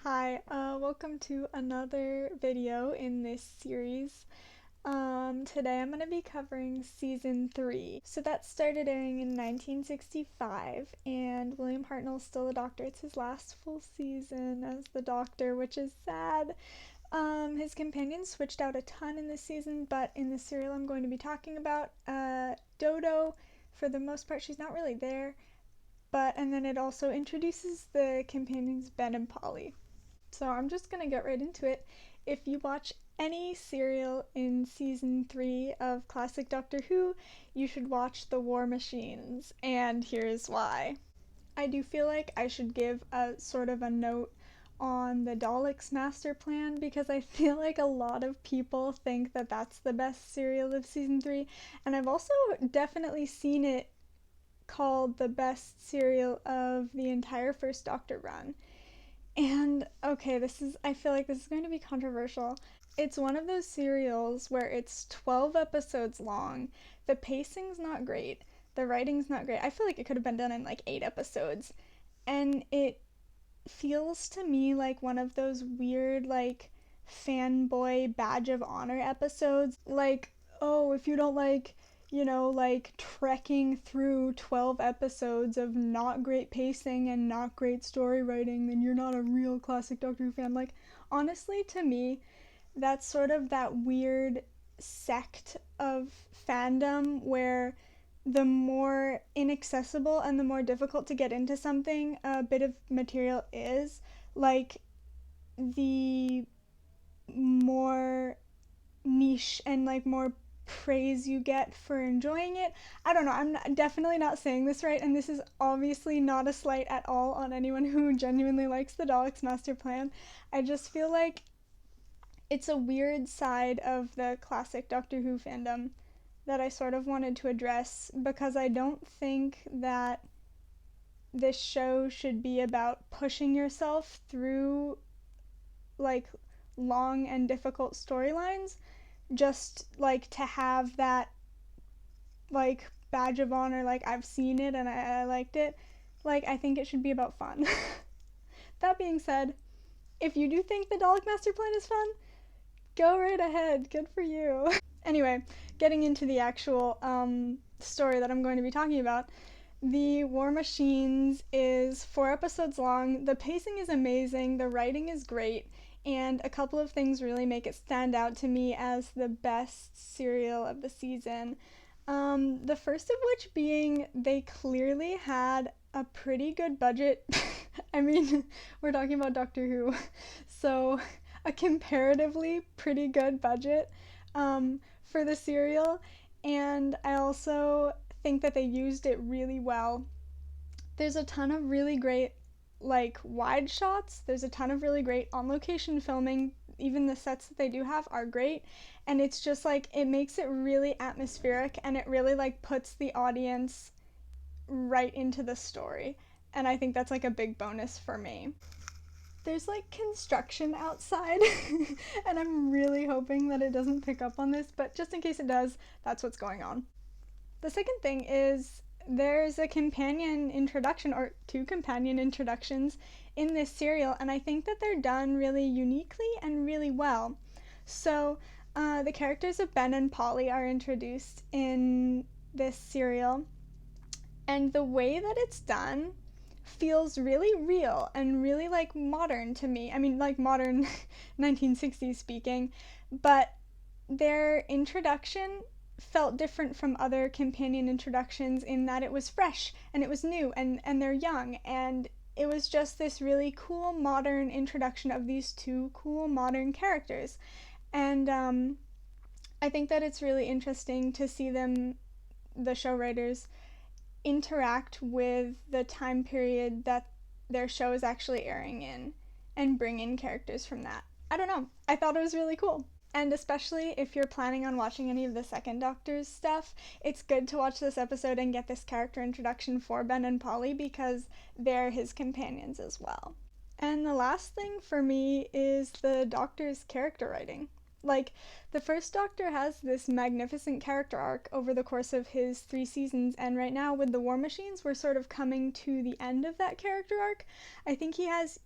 Hi, welcome to another video in this series. Today I'm going to be covering season 3. So that started airing in 1965, and William Hartnell's still the Doctor. It's his last full season as the Doctor, which is sad. His companions switched out a ton in this season, but in the serial I'm going to be talking about, Dodo, for the most part, she's not really there. And then it also introduces the companions Ben and Polly. So I'm just gonna get right into it. If you watch any serial in season 3 of classic Doctor Who, you should watch The War Machines, and here's why. I do feel like I should give a sort of a note on the Daleks master plan, because I feel like a lot of people think that that's the best serial of season 3, and I've also definitely seen it called the best serial of the entire first Doctor run. And okay, I feel like this is going to be controversial. It's one of those serials where it's 12 episodes long. The pacing's not great. The writing's not great. I feel like it could have been done in like 8 episodes. And it feels to me like one of those weird, like, fanboy badge of honor episodes. Like, oh, if you don't like, like trekking through 12 episodes of not great pacing and not great story writing, then you're not a real classic Doctor Who fan. Like, honestly, to me, that's sort of that weird sect of fandom where the more inaccessible and the more difficult to get into something a bit of material is, like, the more niche and like more praise you get for enjoying it. I don't know, definitely not saying this right, and this is obviously not a slight at all on anyone who genuinely likes the Daleks master plan. I just feel like it's a weird side of the classic Doctor Who fandom that I sort of wanted to address, because I don't think that this show should be about pushing yourself through like long and difficult storylines just like to have that like badge of honor, like I've seen it and I liked it. Like, I think it should be about fun. That being said, if you do think the Dalek Master Plan is fun, go right ahead. Good for you. Anyway, getting into the actual story that I'm going to be talking about. The War Machines is 4 episodes long. The pacing is amazing, the writing is great, and a couple of things really make it stand out to me as the best serial of the season. The first of which being they clearly had a pretty good budget. I mean, we're talking about Doctor Who, so a comparatively pretty good budget for the serial, and I also think that they used it really well. There's a ton of really great like wide shots. There's a ton of really great on location filming. Even the sets that they do have are great, and it's just like it makes it really atmospheric, and it really like puts the audience right into the story. And I think that's like a big bonus for me. There's like construction outside and I'm really hoping that it doesn't pick up on this, but just in case it does, that's what's going on. The second thing is there's a companion introduction, or 2 companion introductions in this serial, and I think that they're done really uniquely and really well. So the characters of Ben and Polly are introduced in this serial, and the way that it's done feels really real and really like modern to me. I mean, like modern 1960s speaking, but their introduction felt different from other companion introductions in that it was fresh and it was new, and they're young, and it was just this really cool modern introduction of these 2 cool modern characters. And I think that it's really interesting to see them, the show writers, interact with the time period that their show is actually airing in and bring in characters from that. I don't know. I thought it was really cool. And especially if you're planning on watching any of the second Doctor's stuff, it's good to watch this episode and get this character introduction for Ben and Polly, because they're his companions as well. And the last thing for me is the Doctor's character writing. Like, the first Doctor has this magnificent character arc over the course of his 3 seasons, and right now with the War Machines, we're sort of coming to the end of that character arc. I think he has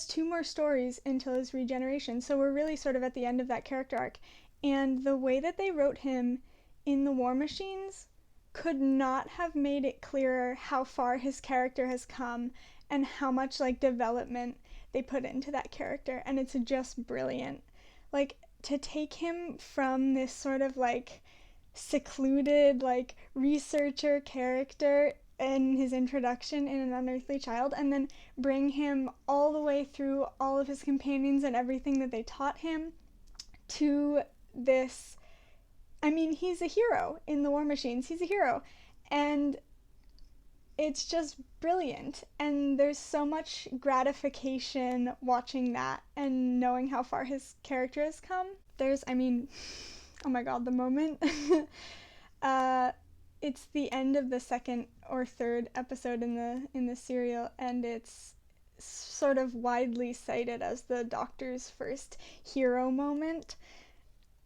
2 more stories until his regeneration, so we're really sort of at the end of that character arc. And the way that they wrote him in the War Machines could not have made it clearer how far his character has come and how much, like, development they put into that character, and it's just brilliant. Like, to take him from this sort of, like, secluded, like, researcher character in his introduction in An Unearthly Child, and then bring him all the way through all of his companions and everything that they taught him to this. I mean, he's a hero in the War Machines. He's a hero. And it's just brilliant, and there's so much gratification watching that and knowing how far his character has come. Oh my god, the moment. It's the end of the second or third episode in the serial, and it's sort of widely cited as the Doctor's first hero moment.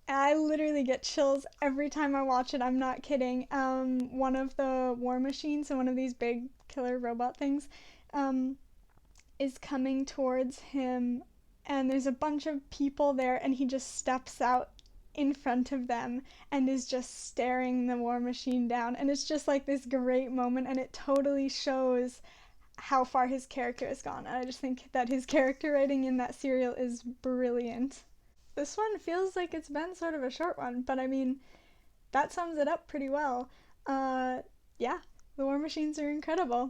I literally get chills every time I watch it. I'm not kidding. One of the War Machines, so one of these big killer robot things, is coming towards him, and there's a bunch of people there, and he just steps out in front of them and is just staring the War Machine down. And it's just like this great moment, and it totally shows how far his character has gone. And I just think that his character writing in that serial is brilliant. This one feels like it's been sort of a short one, but I mean, that sums it up pretty well. Yeah, the War Machines are incredible.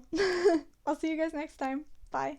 I'll see you guys next time. Bye.